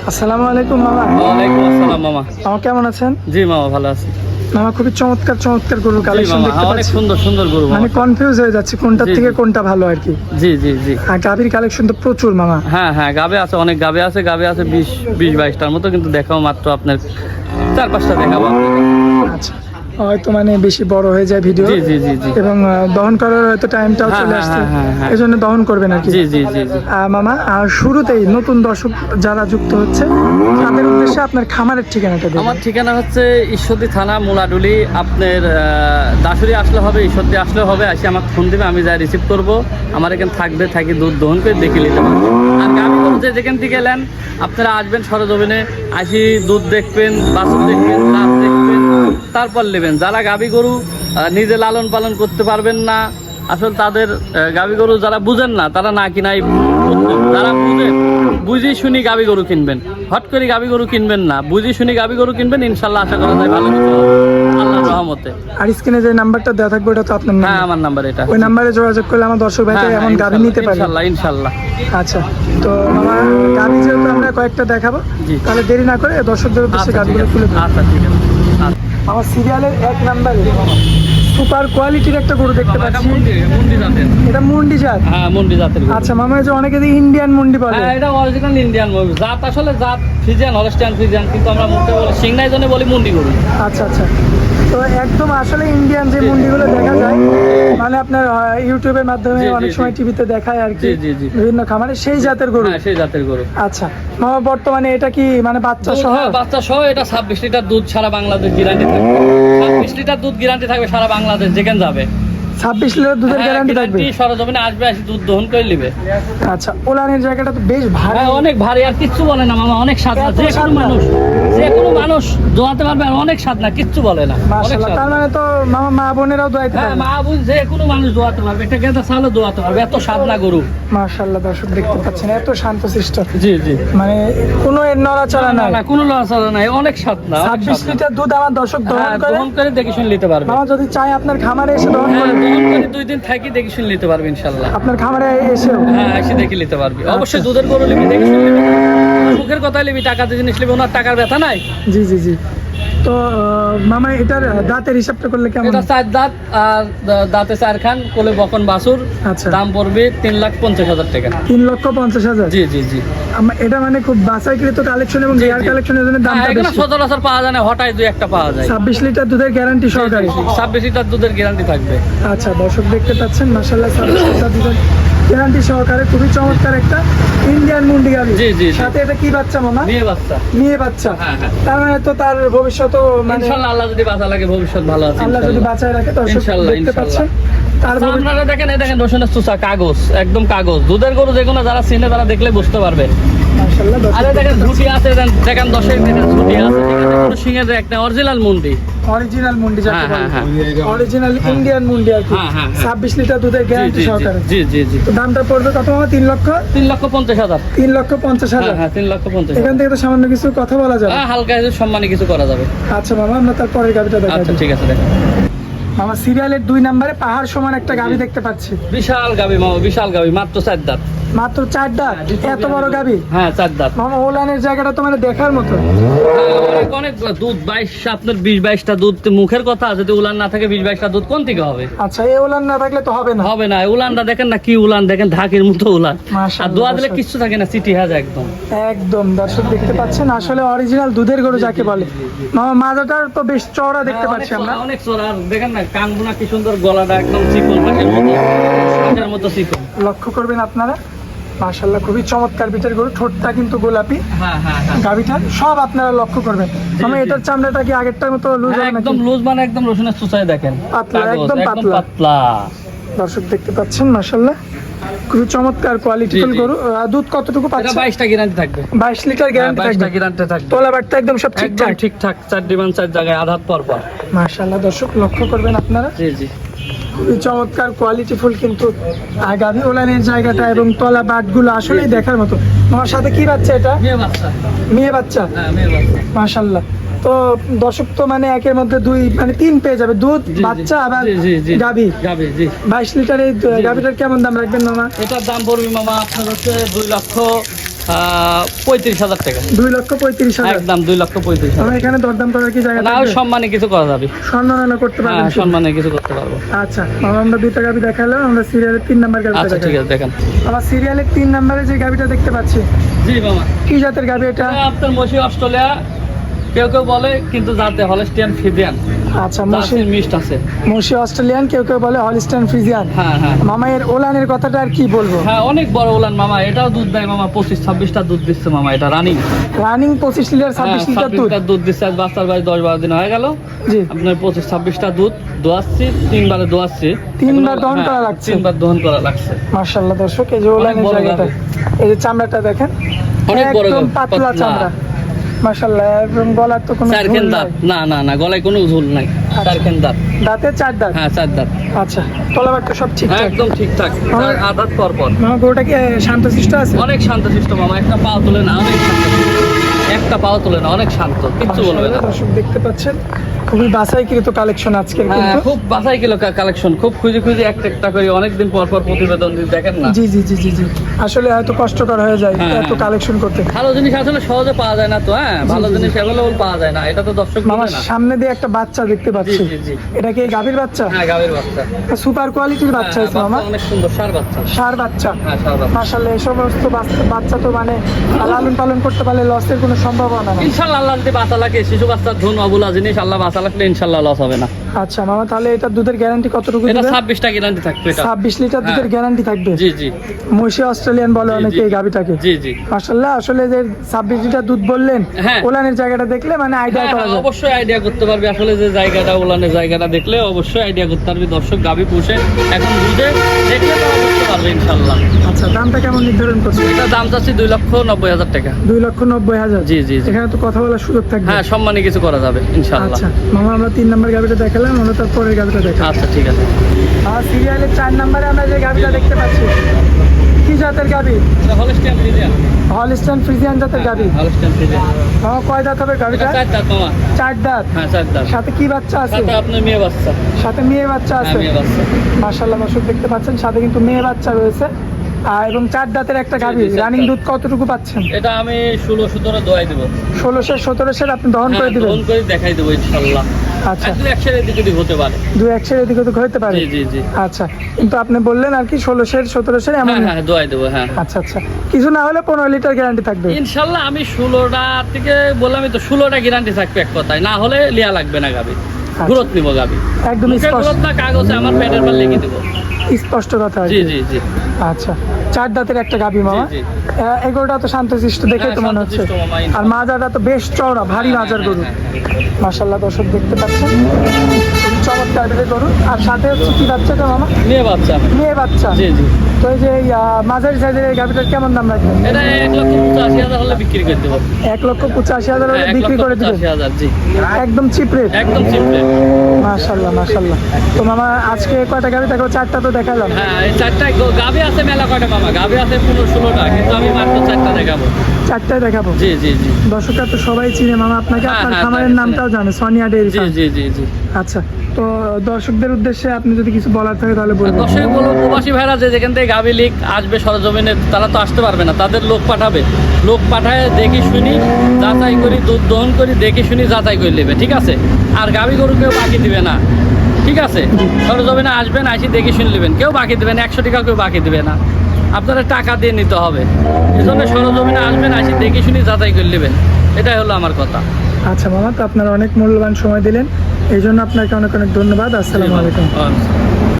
আসসালামু আলাইকুম মামা। ওয়ালাইকুম আসসালাম মামা। মামা কেমন আছেন? জি মামা ভালো আছি। মামা খুবই চমৎকার গরুর জি কালেকশন মামা, দেখতে অনেক পাচ্ছি। সুন্দর সুন্দর গরু মামা। মানে কনফিউজ হয়ে যাচ্ছে কোনটা জি, থেকে জি। কোনটা ভালো আর কি। জি জি জি। আর গাভীর কালেকশন তো প্রচুর মামা। হ্যাঁ হ্যাঁ, গাবে আছে, অনেক গাবে আছে, 20-22টার মতো, কিন্তু দেখাও মাত্র আপনার 4-5টা দেখাবো আপনাকে। আচ্ছা, হয়তো মানে বেশি বড় হয়ে যায় ভিডিও। জি জি জি জি। এবং দহন করার হয়তো টাইমটাও হ্যাঁ, চলে হ্যাঁ, আসছে, হ্যাঁ, হ্যাঁ। এই জন্য দহন করবেন আর কি। জি জি জি জি। মামা, আর শুরুতেই নতুন দর্শক যারা যুক্ত হচ্ছে তাদের উদ্দেশ্যে আপনার খামারের ঠিকানাটা দিন। আমার ঠিকানা হচ্ছে ঈশ্বরদী থানা, মুলাডুলি। আপনার দাসুরি আসলে হবে, ঈশ্বরদী আসলে হবে, আসি আমাকে ফোন দিবে, আমি যাই রিসিভ করব। আমার এখানে থাকি, দুধ দহন করে দেখে নিতে পারবেন। আর গাভী গরু যেখান থেকে এলেন আপনারা আসবেন সরজমিনে, আসি দুধ দেখবেন, বাছুর দেখবেন, লাভ দেখবেন, তারপর নেবেন। যারা গাভী গরু নিজে লালন পালন করতে পারবেন না, আসলে তাদের গাভী গরু যারা বুঝেন না তারা না কিনাই উত্তম। যারা বুঝেন, বুঝি শুনি গাভী গরু কিনবেন, হট করে গাভী গরু কিনবেন না, বুঝি শুনি গাভী গরু কিনবেন, ইনশাল্লাহ আশা করা যায় ভালো কিছু হবে আল্লাহর রহমতে। আর স্ক্রিনে যে নাম্বারটা দেওয়া থাকবে ওটা তো আপনার হ্যাঁ, নাম্বার। আমার নাম্বার এটা। ওই নাম্বারে যোগাযোগ করলে আমার দর্শক ভাইকে হ্যাঁ, এমন গাভী নিতে পারে। ইনশাল্লাহ ইনশাল্লাহ। আচ্ছা, তো আমার গাভী যেহেতু আমরা কয়েকটা দেখাবো, জি। তাহলে দেরি না করে দর্শকদের উদ্দেশ্যে আচ্ছা ঠিক গাভীগুলো আছে, তুলে ধরুন। আচ্ছা ঠিক আছে। আচ্ছা। আমার সিরিয়ালের 1 নাম্বারে সুপার কোয়ালিটির একটা গরু দেখতে এটা পাচ্ছি। মুন্ডি জাতের। এটা মুন্ডি জাত। হ্যাঁ, মুন্ডি জাতের গরু। আচ্ছা মামা, এই যে অনেকে ইন্ডিয়ান মুন্ডি বলে। হ্যাঁ, এটা অরিজিনাল ইন্ডিয়ান গরু। জাত আসলে জাত ফ্রিজিয়ান, হলস্টাইন ফ্রিজিয়ান, কিন্তু আমরা মুখে বলি সিংনাই জন্য বলি মুন্ডি গরু। আচ্ছা আচ্ছা, তো একদম আসলে ইন্ডিয়ান যে মুন্ডিগুলো দেখা যায়, মানে আপনার ইউটিউবের মাধ্যমে জি, জি, অনেক জি। সময় টিভিতে দেখায় আর কি, জি, জি, জি। বিভিন্ন খামারে সেই জাতের গরু। হ্যাঁ, সেই জাতের গরু। আচ্ছা মামা, বর্তমানে এটা কি মানে বাচ্চা সহ? বাচ্চা সহ এটা 26 লিটার দুধ সারা বাংলাদেশ গ্যারান্টি থাকবে। 26 লিটার দুধ গ্যারান্টি থাকবে সারা বাংলাদেশ, যেখানে যাবে 26 লিটার দুধের হ্যাঁ, গ্যারান্টি থাকবে। guarantee, সরজমিনে আসবে, আসি দুধ দহন করে নিবে। আচ্ছা, ওলানের জায়গাটা তো বেশ ভারী। হ্যাঁ, অনেক ভারী, আর কিচ্ছু বলে না মামা, অনেক স্বাদ না। এত যে স্বাদ কোনো না? মানুষ দোয়াতে পারবে, আর অনেক স্বাদ না, কিচ্ছু বলে না, অনেক মাশাআল্লাহ, স্বাদ। তার মানে তো মামা মা বোনেরাও দোয়াইতে হ্যাঁ, পারে। মা বোন যে কোনো মানুষ দোয়াতে পারবে, একটা গেঁদা ছাগলও দোয়াতে পারবে, এত স্বাদ না গরু। মাশাআল্লাহ, দর্শক দেখতে পাচ্ছেন এত শান্তশিষ্ট, জি জি। মানে কোনো এর নড়াচড়া নাই। না, কোনো লড়াচড়া নাই, অনেক স্বাদ না, অনেক 26 স্বাদ না। লিটার দুধ আমার দর্শক দহন হ্যাঁ, করে। দহন করে দেখে শুনে নিতে পারবে। মামা যদি চাই আপনার খামারে এসে দহন হ্যাঁ, করে, দহন করে 2 দিন থাকি দেখে শুনে নিতে পারবে ইনশাল্লাহ। আপনার খামারে এসেও। হ্যাঁ, এসে দেখে নিতে পারবি। অবশ্যই দুধের গরু নিবি, দেখে শুনে নিবি। সুখের কথাই নিবি, টাকাতে জিনিস নিবি, ওনার টাকার ব্যথা নাই। জি জি জি। তো মামা, এটার দাঁতের হিসাবটা করলে কেমন? এটা 4 দাঁত, আর দাঁতে 4 খান, কোলে বকন বাছুর। আচ্ছা, দাম পড়বে 3,50,000 টাকা। 3,50,000। জি জি জি। এটা মানে খুব বাছাইকৃত কালেকশন এবং রেয়ার জি। কালেকশনের জন্য দামটা হ্যাঁ, এগুলো বেশি। সচরাচর পাওয়া যায় না, হঠাৎ 2-1টা পাওয়া যায়। 26 লিটার দুধের গ্যারান্টি সহকারে। 26 লিটার দুধের গ্যারান্টি থাকবে। আচ্ছা, দর্শক দেখতে পাচ্ছেন মাশাআল্লাহ 26 লিটার দুধের গ্যারান্টি সহকারে খুবই চমৎকার একটা ইন্ডিয়ান মুন্ডি গাভী। জি, জি, জি। সাথে এটা কি বাচ্চা মামা? মেয়ে বাচ্চা। মেয়ে বাচ্চা। হ্যাঁ, হ্যাঁ। তার মানে তো তার ভবিষ্যৎও মানে ইনশাআল্লাহ, আল্লাহ যদি বাঁচা লাগে ভবিষ্যৎ ভালো আছে আল্লাহ যদি ইনশাআল্লাহ। বাঁচায় রাখে, দর্শক ইনশাআল্লাহ, দেখতে পাচ্ছেন ইনশাআল্লাহ। তার ভবিষ্যৎ। আপনারা দেখেন, এই দেখেন রসুনের চুচা, কাগজ, একদম কাগজ। দুধের গরু যেগুলো যারা চিনে তারা দেখলে বুঝতে পারবে। মাশাআল্লাহ, দর্শক আরে দেখেন ঝুটি আছে, দেখেন 10-এর দেখেন ঝুটি আছে, ঠিক আছে? কোনো সিংহের একটা অরিজিনাল মুন্ডি। অরিজিনাল মুন্ডি যাকে হ্যাঁ, বলে, হ্যাঁ, অরিজিনাল ইন্ডিয়ান মুন্ডি আর কি। হ্যাঁ, হ্যাঁ, হ্যাঁ। 26 লিটার দুধের জি গ্যারান্টি জি সহকারে। জি জি জি। তো দামটা পড়বে কত মামা? 3,50,000। 3,50,000। হ্যাঁ, 3,50,000। এখান থেকে তো সামান্য কিছু কথা বলা যাবে। হ্যাঁ, হালকা কিছু সম্মানী কিছু করা যাবে। আচ্ছা মামা, আমরা তারপরের গাভিটা আচ্ছা দেখাচ্ছি। ঠিক আছে, দেখেন। মামা, সিরিয়ালের 2 নম্বরে পাহাড় সমান একটা গাভি দেখতে পাচ্ছি। বিশাল গাবি মামা, বিশাল গাবি, মাত্র 4 দাঁত। মাত্র 4 দাঁত, এত বড় গাভি। হ্যাঁ, 4 দাঁত। মামা, ওলানের জায়গাটা তো মানে দেখার মতো। অনেক অনেক দুধ, 22, আপনার 20-22টা দুধ। মুখের কথা, যদি উলান না থাকে 20-22টা দুধ কোন থেকে হবে? আচ্ছা, এই ওলান না থাকলে তো হবে না। হবে না। উলানটা দেখেন না, কি উলান দেখেন, ঢাকের মতো উলান। আর মাশাআল্লাহ, দোয়া দিলে দর্শক। কিচ্ছু থাকে না, সিটি হাজ একদম। একদম দর্শক দেখতে পাচ্ছেন আসলে অরিজিনাল দুধের গরু যাকে বলে। মামা, মাজাটার তো বেশ চওড়া দেখতে পাচ্ছি আমরা। অনেক চড়া, আর দেখেন না কানগুনা কি সুন্দর, গলাটা একদম চিকন, পাখির মতো, পাখির মতো চিকন। লক্ষ্য করবেন আপনারা, মাশাআল্লাহ খুবই চমৎকার বিটের গরু। ঠোঁটটা কিন্তু গোলাপি হ্যাঁ হ্যাঁ হ্যাঁ। গাভিটার, সব আপনারা লক্ষ্য করবেন। মামা, জি। এটার চামড়াটা কি আগেরটার মতো লুজ হ্যাঁ, হবে নাকি? একদম লুজ, মানে একদম রসুনের চুচাই দেখেন, পাতলা, কাগজ, একদম পাতলা। পাতলা। দর্শক দেখতে পাচ্ছেন মাশাআল্লাহ খুবই চমৎকার কোয়ালিটিফুল জি, জি। গরু। দুধ কতটুকু এটা পাচ্ছে? 22টা গ্যারান্টি থাকবে। 22 লিটার গ্যারান্টি 22টা থাকবে। গ্যারান্টি থাকবে। তোলা বাটটা একদম সব একদম ঠিকঠাক। ঠিকঠাক, 4 ডিমান্ড 4 জায়গায়, আধাত পর পর। মাশাআল্লাহ, দর্শক লক্ষ্য করবেন আপনারা, জি জি। খুবই চমৎকার কোয়ালিটিফুল কিন্তু গাভী ওলানের জায়গাটা এবং তলা বাটগুলো আসলেই দেখার মতো। আমার সাথে কি বাচ্চা এটা? মেয়ে বাচ্চা। মেয়ে বাচ্চা। হ্যাঁ, মেয়ে বাচ্চা। মাশাআল্লাহ। তো দর্শক তো মানে একের মধ্যে 2 মানে 3 পেয়ে যাবে, দুধ, জি, জি। বাচ্চা আবার জি জি জি। গাভী। গাভী, জি। 22 লিটার এই গাভীটার কেমন দাম রাখবেন মামা? এটার দাম পড়বে মামা আপনার হচ্ছে 35,000 টাকা। 2,35,000 একদম 2,35,000। আমার এখানে দরদাম করার কি জায়গা না থাকবে? সম্মানে কিছু করা যাবে। সম্মাননা করতে হ্যাঁ পারবেন? সম্মানে কিছু করতে পারবো। আচ্ছা মামা, আমরা দুইটা গাবি দেখালাম, আমরা সিরিয়ালের 3 নাম্বার গাবিটা আচ্ছা ঠিক দেখাই। আছে দেখেন। আমার সিরিয়ালের 3 নাম্বারে যে গাবিটা দেখতে পাচ্ছি, জি মামা, কি জাতের গাবি এটা? এটা আপনার মশি অস্ট্রেলিয়া কেউ কেউ বলে, কিন্তু যাতে হলস্টিয়ান ফ্রিজিয়ান আচ্ছা মিষ্ট আছে। মশি অস্ট্রেলিয়ান, কেউ কেউ বলে হলিস্টাইন ফ্রিজিয়ান। হ্যাঁ হ্যাঁ মামা এর ওলানের কথাটা আর কি বলবো? হ্যাঁ, অনেক বড় উলান মামা। এটাও দুধ দেয় মামা, 25-26টা দুধ দিচ্ছে মামা। এটা রানিং রানিং 25 লিটার 26 লিটার দুধ। দুধ দিচ্ছে। আজ বাচ্চার বয়স 10-12 দিন হয়ে গেল। জি, আপনার 25-26টা দুধ দোয়াচ্ছি, 3বারে দোয়াচ্ছি। 3 বার দহন করা লাগছে। 3বার দহন করা লাগছে। মাশাআল্লাহ দর্শক, এই যে ওলানের বড় জায়গাটা, গাভী। এই যে চামড়াটা দেখেন, অনেক বড় একদম গাভী, পাতলা পাতলা। চামড়া মাশাআল্লাহ, এবং গলার তো কোনো ঝুল চারখান নাই। দাঁত, না না না, গলায় কোনো ঝুল নাই। আচ্ছা। চারখান দাঁত, দাঁতে 4 দাঁত। হ্যাঁ 4 দাঁত। আচ্ছা, তলাবাটটা সব হ্যাঁ ঠিকঠাক? একদম ঠিকঠাক। আমার- আদাত পর পর মামা গরুটা কি শান্তশিষ্ট আছে? অনেক শান্তশিষ্ট মামা। একটা পাও তোলে না, অনেক শান্ত। একটা পাও তোলে না, অনেক শান্ত, কিচ্ছু বলবে না। মাশাআল্লাহ, দর্শক দেখতে পাচ্ছেন খুবই বাছাইকৃত কালেকশন আজকের হ্যাঁ, কিন্তু। খুব বাছাই কিলো কালেকশন, খুব খুঁজে খুঁজে একটা করে অনেকদিন পর পর প্রতিবেদন দিই, দেখেন না। জি জি জি জি জি, আসলে হয়তো কষ্টকর হয়ে যায় হ্যাঁ, এত হ্যাঁ। কালেকশন করতে। ভালো জিনিস আসলে সহজে পাওয়া যায় না তো। হ্যাঁ, ভালো জি, জি। জিনিস অ্যাভেলেবল পাওয়া যায় না, এটা তো দর্শক মামা বুঝে না। সামনে দিয়ে একটা বাচ্চা দেখতে পাচ্ছি, জি, জি। এটা কি গাভীর বাচ্চা? হ্যাঁ, গাভীর বাচ্চা। সুপার কোয়ালিটির বাচ্চা হ্যাঁ, হয়েছে মামা, বাচ্চা অনেক সুন্দর, ষাঁড় বাচ্চা। ষাঁড় বাচ্চা। হ্যাঁ, ষাঁড় বাচ্চা। মাশাআল্লাহ, এই সমস্ত বাচ্চা তো মানে লালন পালন করতে পারলে লসের কোনো সম্ভাবনা নেই। ইনশাল্লাহ আল্লাহ যদি বাঁচা লাগে, শিশু বাচ্চার ধন অবুলা জিনিস, আল্লাহ বাঁচা লাগলে ইনশাল্লাহ লস হবে না। আচ্ছা মামা, তাহলে এটা দুধের গ্যারান্টি কতটুকু এটা দিবেন? 26টা গ্যারান্টি থাকবে এটা। 26 লিটার দুধের হ্যাঁ। গ্যারান্টি থাকবে। জি জি মহিষী অস্ট্রেলিয়ান বলে জি, অনেকে জি। এই গাভীটাকে। জি জি মাশাআল্লাহ, আসলে যে 26 লিটার দুধ বললেন, হ্যাঁ। ওলানের জায়গাটা দেখলে মানে আইডিয়া হ্যাঁ, করা হ্যাঁ, যায়। অবশ্যই আইডিয়া করতে পারবে। আসলে যে জায়গাটা, ওলানের জায়গাটা দেখলে অবশ্যই আইডিয়া করতে পারবে। দর্শক গাভী পুষে এখন বুঝে দেখলে তো বুঝতে পারবে ইনশাল্লাহ। আচ্ছা, দামটা কেমন নির্ধারণ করছে? এটা দাম চাচ্ছি 2,90,000 টাকা। 2,90,000। জি জি জি। এখানে তো কথা বলার সুযোগ থাকবে। হ্যাঁ, সম্মানী কিছু করা যাবে ইনশাল্লাহ। আচ্ছা মামা, আমরা 3 নাম্বার গাভীটা দেখালাম, আমরা তার পরের গাভীটা দেখালাম। আচ্ছা ঠিক আছে। আর সিরিয়ালের 4 নাম্বারে আমরা যে গাভীটা দেখতে পাচ্ছি, কি জাতের গাভী? এটা হলস্টিয়ান ফ্রিজিয়ান। হলিস্টাইন ফ্রিজিয়ান জাতের গাভী। Holstein Friesian. মামা কয় দাঁত হবে এটা গাভীটা? 4 দাঁত মামা। 4 দাঁত। হ্যাঁ 4 দাঁত। সাথে কি বাচ্চা আছে? সাথে আপনার মেয়ে বাচ্চা। সাথে মেয়ে বাচ্চা হ্যাঁ, আছে। মেয়ে বাচ্চা। মাশাআল্লাহ, দর্শক দেখতে পাচ্ছেন সাথে কিন্তু মেয়ে বাচ্চা রয়েছে। এবং 4 দাঁতের একটা জি, গাভী। জি, 4 রানিং দাঁত। দুধ কতটুকু পাচ্ছেন? এটা আমি 16-17 দোয়াই দেবো। 1600-1700 আপনি দহন করে দিবেন? ফোন করে দেখাই দেবো ইনশাল্লাহ। আচ্ছা, আসলে 100 এদিক ওদিক হতে পারে। 2-1 এদিক ওদিক হতে পারে। জি জি জি। আচ্ছা, কিন্তু আপনি বললেন আর কি 1600-1700 এমন। হ্যাঁ হ্যাঁ, দোয়াই দেবো। হ্যাঁ আচ্ছা আচ্ছা, কিছু না হলে 15 লিটার গ্যারান্টি থাকবে ইনশাল্লাহ। আমি 16টা থেকে বললামই তো, 16টা গ্যারান্টি থাকবে এক কথায়। না হলে লিয়া লাগবে না গাবি, গ্রোথ নিবো গাবি। একদম মুখের স্পষ্ট, গ্রোথ না, কাগজে আমার পেটের পর লিখে দেবো। স্পষ্ট কথা আর জি কি। জি জি। আচ্ছা, 4 দাঁতের একটা গাভী মামা। জি, জি। এগোটা তো শান্তশিষ্ট দেখে হ্যাঁ, তো মনে হচ্ছে। শান্তশিষ্ট মামা, আর মাজাটা তো বেশ চওড়া, ভারী হ্যাঁ, মাজার হ্যাঁ, গরু। হ্যাঁ, হ্যাঁ। মাশাআল্লাহ, দর্শক দেখতে পাচ্ছেন খুবই চমৎকার বেড়ে গরু। আর সাথে হচ্ছে কি বাচ্চাটা মামা? মেয়ে বাচ্চা। মেয়ে বাচ্চা। জি জি। তো এই যে মাঝারি সাইজের এই গাভীটার কেমন দাম রাখবেন? এটা 1,85,000 হলে বিক্রি করে দেবো। 1,85,000 হলে হ্যাঁ, বিক্রি করে দিবেন? 1,85,000 জি। একদম চিপ রেট। একদম চিপলে। মাশাআল্লাহ মাশাআল্লাহ। তো মামা আজকে কয়টা গাভী দেখাবো? 4টা তো দেখালাম। হ্যাঁ, এই 4টা গাভি আছে মেলা কয়টা মামা? গাভি আছে 15-16টা, কিন্তু আমি মাত্র 4টা দেখাবো। 4টাই দেখাবো। জি জি জি। দর্শকরা তো সবাই চিনে মামা আপনাকে, হ্যাঁ, আপনার হ্যাঁ, খামারের জানে, নামটাও জানে, সোনিয়া ডেইরি জি ফার্ম। জি জি জি। আচ্ছা, তো দর্শকদের উদ্দেশ্যে আপনি যদি কিছু বলার থাকে তাহলে বলবেন। দর্শক বলবো, প্রবাসী ভাইরা যে যেখান থেকে গাভি লিক আসবে সরজমিনে, তারা তো আসতে পারবে না, তাদের লোক পাঠাবে। লোক পাঠায় দেখি শুনি যাচাই করি, দুধ দহন করি, দেখি শুনি যাচাই করে নেবে, ঠিক আছে? আর গাভি গরু কেউ বাকি দিবে না, ঠিক আছে? সরজমিনে আসবেন, আসি দেখি শুনে নেবেন, কেউ বাকি দেবে না, 100 টাকা কেউ বাকি দেবে না। আপনারা টাকা দিয়ে নিতে হবে। এই জন্য সরজমিনে আসবেন, আসি দেখি শুনি যাচাই করে নেবেন, এটাই হলো আমার কথা। আচ্ছা মামা, তো আপনারা অনেক মূল্যবান সময় দিলেন, এই জন্য আপনাকে অনেক অনেক ধন্যবাদ। আসসালামু আলাইকুম। আচ্ছা।